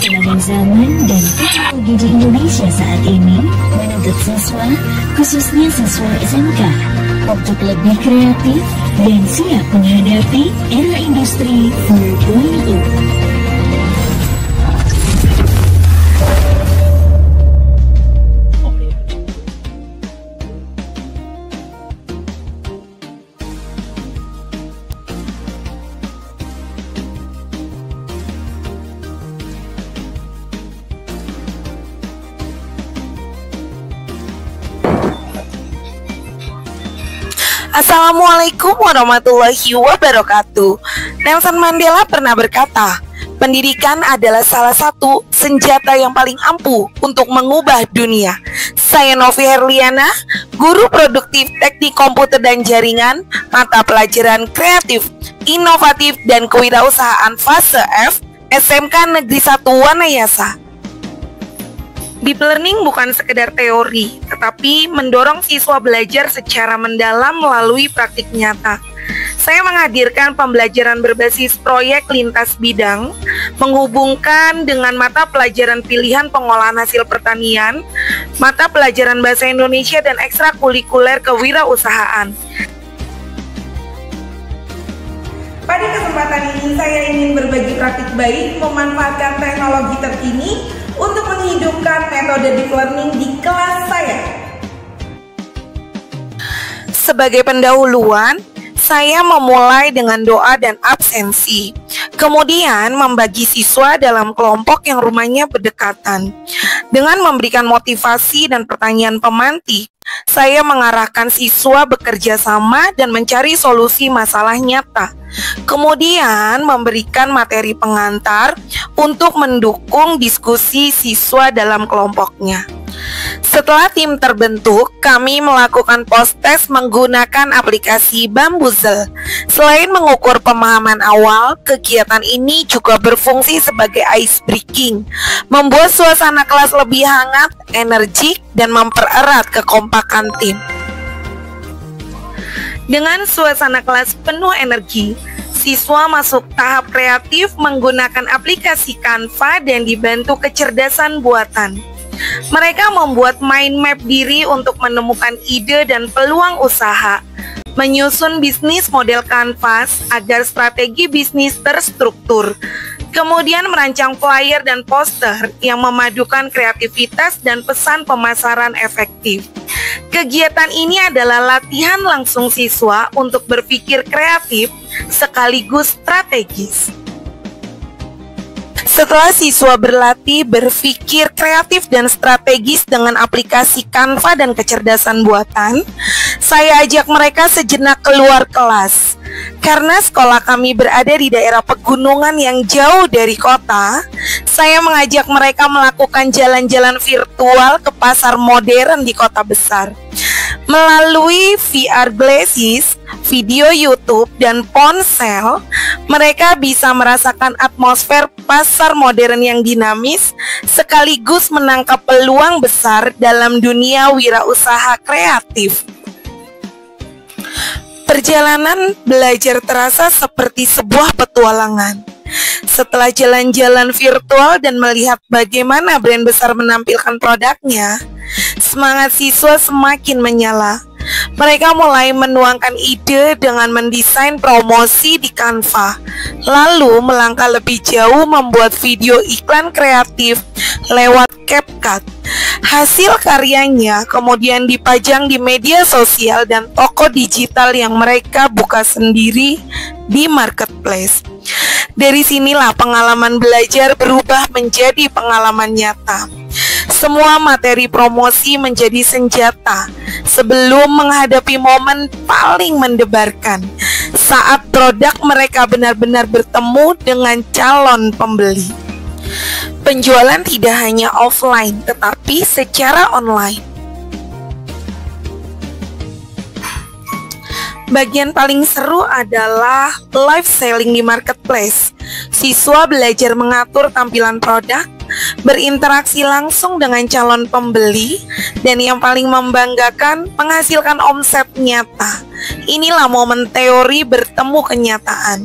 perkembangan zaman dan teknologi di Indonesia saat ini menuntut siswa, khususnya siswa SMK, untuk lebih kreatif dan siap menghadapi era industri 4.0. Assalamualaikum warahmatullahi wabarakatuh. Nelson Mandela pernah berkata, pendidikan adalah salah satu senjata yang paling ampuh untuk mengubah dunia. Saya Novi Herliana, guru produktif teknik komputer dan jaringan, mata pelajaran kreatif, inovatif, dan kewirausahaan fase F, SMK Negeri 1 Wanayasa. Deep learning bukan sekedar teori, tetapi mendorong siswa belajar secara mendalam melalui praktik nyata. Saya menghadirkan pembelajaran berbasis proyek lintas bidang, menghubungkan dengan mata pelajaran pilihan pengolahan hasil pertanian, mata pelajaran bahasa Indonesia, dan ekstrakurikuler kewirausahaan. Pada kesempatan ini saya ingin berbagi praktik baik memanfaatkan teknologi terkini untuk menghidupkan metode deep learning di kelas saya. Sebagai pendahuluan, saya memulai dengan doa dan absensi. Kemudian membagi siswa dalam kelompok yang rumahnya berdekatan. Dengan memberikan motivasi dan pertanyaan pemantik, saya mengarahkan siswa bekerja sama dan mencari solusi masalah nyata. Kemudian memberikan materi pengantar untuk mendukung diskusi siswa dalam kelompoknya. Setelah tim terbentuk, kami melakukan post-test menggunakan aplikasi Bamboozle. Selain mengukur pemahaman awal, kegiatan ini juga berfungsi sebagai ice breaking, membuat suasana kelas lebih hangat, energik, dan mempererat kekompakan tim. Dengan suasana kelas penuh energi, siswa masuk tahap kreatif menggunakan aplikasi Canva dan dibantu kecerdasan buatan. Mereka membuat mind map diri untuk menemukan ide dan peluang usaha, menyusun bisnis model kanvas agar strategi bisnis terstruktur, kemudian merancang flyer dan poster yang memadukan kreativitas dan pesan pemasaran efektif. Kegiatan ini adalah latihan langsung siswa untuk berpikir kreatif sekaligus strategis. Setelah siswa berlatih berpikir kreatif dan strategis dengan aplikasi Canva dan kecerdasan buatan, saya ajak mereka sejenak keluar kelas. Karena sekolah kami berada di daerah pegunungan yang jauh dari kota, saya mengajak mereka melakukan jalan-jalan virtual ke pasar modern di kota besar. Melalui VR glasses, video YouTube, dan ponsel, mereka bisa merasakan atmosfer pasar modern yang dinamis, sekaligus menangkap peluang besar dalam dunia wirausaha kreatif. Perjalanan belajar terasa seperti sebuah petualangan. Setelah jalan-jalan virtual dan melihat bagaimana brand besar menampilkan produknya, semangat siswa semakin menyala. Mereka mulai menuangkan ide dengan mendesain promosi di Canva, lalu melangkah lebih jauh membuat video iklan kreatif lewat CapCut. Hasil karyanya kemudian dipajang di media sosial dan toko digital yang mereka buka sendiri di marketplace. Dari sinilah pengalaman belajar berubah menjadi pengalaman nyata. Semua materi promosi menjadi senjata sebelum menghadapi momen paling mendebarkan, saat produk mereka benar-benar bertemu dengan calon pembeli. Penjualan tidak hanya offline, tetapi secara online. Bagian paling seru adalah live selling di marketplace. Siswa belajar mengatur tampilan produk, berinteraksi langsung dengan calon pembeli, dan yang paling membanggakan, menghasilkan omset nyata. Inilah momen teori bertemu kenyataan.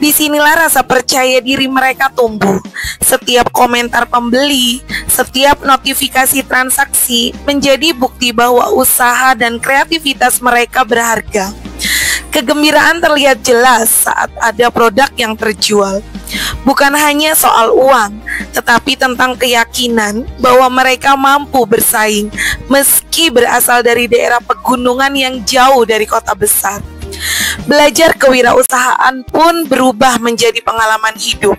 Disinilah rasa percaya diri mereka tumbuh. Setiap komentar pembeli, setiap notifikasi transaksi menjadi bukti bahwa usaha dan kreativitas mereka berharga. Kegembiraan terlihat jelas saat ada produk yang terjual. Bukan hanya soal uang, tetapi tentang keyakinan bahwa mereka mampu bersaing meski berasal dari daerah pegunungan yang jauh dari kota besar. Belajar kewirausahaan pun berubah menjadi pengalaman hidup.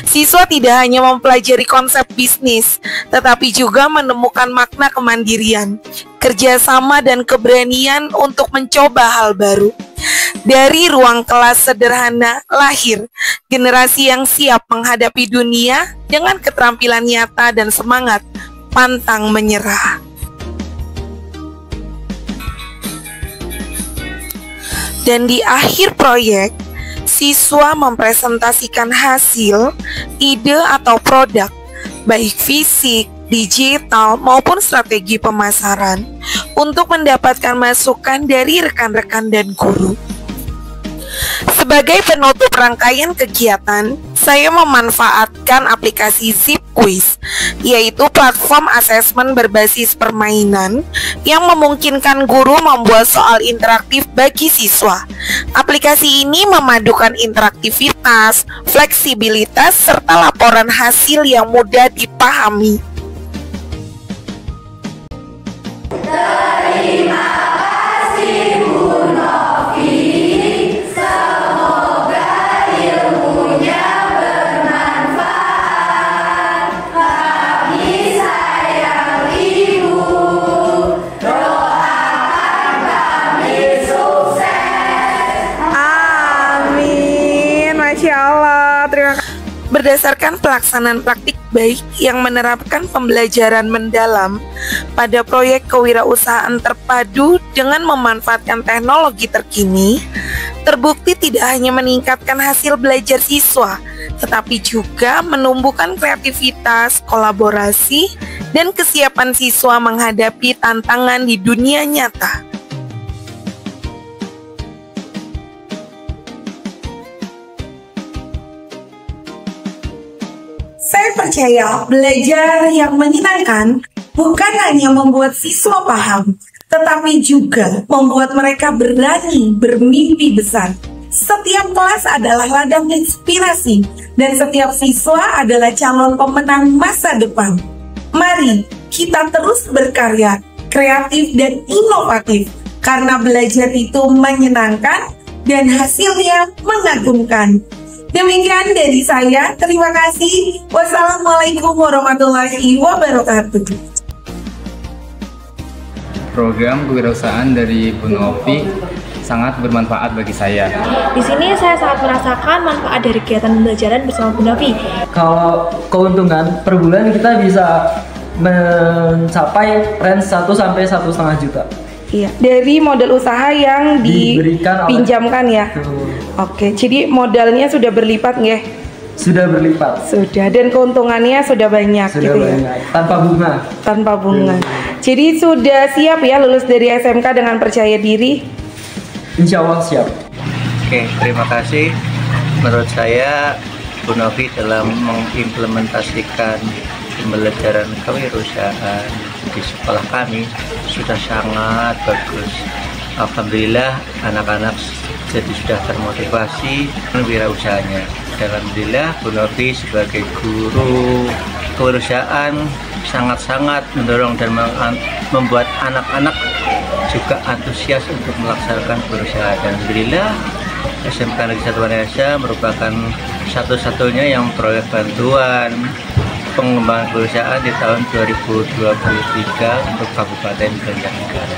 Siswa tidak hanya mempelajari konsep bisnis, tetapi juga menemukan makna kemandirian, kerjasama, dan keberanian untuk mencoba hal baru. Dari ruang kelas sederhana lahir generasi yang siap menghadapi dunia dengan keterampilan nyata dan semangat pantang menyerah. Dan di akhir proyek, siswa mempresentasikan hasil, ide atau produk, baik fisik, digital, maupun strategi pemasaran untuk mendapatkan masukan dari rekan-rekan dan guru. Sebagai penutup rangkaian kegiatan, saya memanfaatkan aplikasi ZipQuiz, yaitu platform asesmen berbasis permainan yang memungkinkan guru membuat soal interaktif bagi siswa. Aplikasi ini memadukan interaktivitas, fleksibilitas, serta laporan hasil yang mudah dipahami. Terima kasih Bu Novi, semoga ilmunya bermanfaat. Kami sayang Ibu, doakan kami sukses. Amin, Masya Allah. Terima kasih. Berdasarkan pelaksanaan praktik baik yang menerapkan pembelajaran mendalam pada proyek kewirausahaan terpadu dengan memanfaatkan teknologi terkini, terbukti tidak hanya meningkatkan hasil belajar siswa, tetapi juga menumbuhkan kreativitas, kolaborasi, dan kesiapan siswa menghadapi tantangan di dunia nyata. Saya percaya belajar yang menyenangkan bukan hanya membuat siswa paham, tetapi juga membuat mereka berani bermimpi besar. Setiap kelas adalah ladang inspirasi, dan setiap siswa adalah calon pemenang masa depan. Mari kita terus berkarya, kreatif dan inovatif, karena belajar itu menyenangkan dan hasilnya mengagumkan. Demikian dari saya, terima kasih. Wassalamualaikum warahmatullahi wabarakatuh. Program kewirausahaan dari Bu Novi sangat bermanfaat bagi saya. Di sini saya sangat merasakan manfaat dari kegiatan pembelajaran bersama Bu Novi. Kalau keuntungan per bulan kita bisa mencapai range 1 sampai 1,5 juta. Iya, dari modal usaha yang dipinjamkan ya. Oke, jadi modalnya sudah berlipat nggih? Sudah berlipat. Sudah, dan keuntungannya sudah banyak. Sudah gitu banyak. Ya? Tanpa bunga. Tanpa bunga. Jadi sudah siap ya lulus dari SMK dengan percaya diri? Insya Allah siap. Oke, terima kasih. Menurut saya Bu Novi dalam mengimplementasikan pembelajaran kewirausahaan di sekolah kami sudah sangat bagus. Alhamdulillah anak-anak jadi sudah termotivasi wirausahanya. Dan alhamdulillah Bu Novi sebagai guru kewirausahaan sangat-sangat mendorong dan membuat anak-anak juga antusias untuk melaksanakan kewirausahaan. Dan alhamdulillah SMK Negeri 1 Wanayasa merupakan satu-satunya yang proyek bantuan pengembangan kewirausahaan di tahun 2023 untuk Kabupaten Banjarnegara.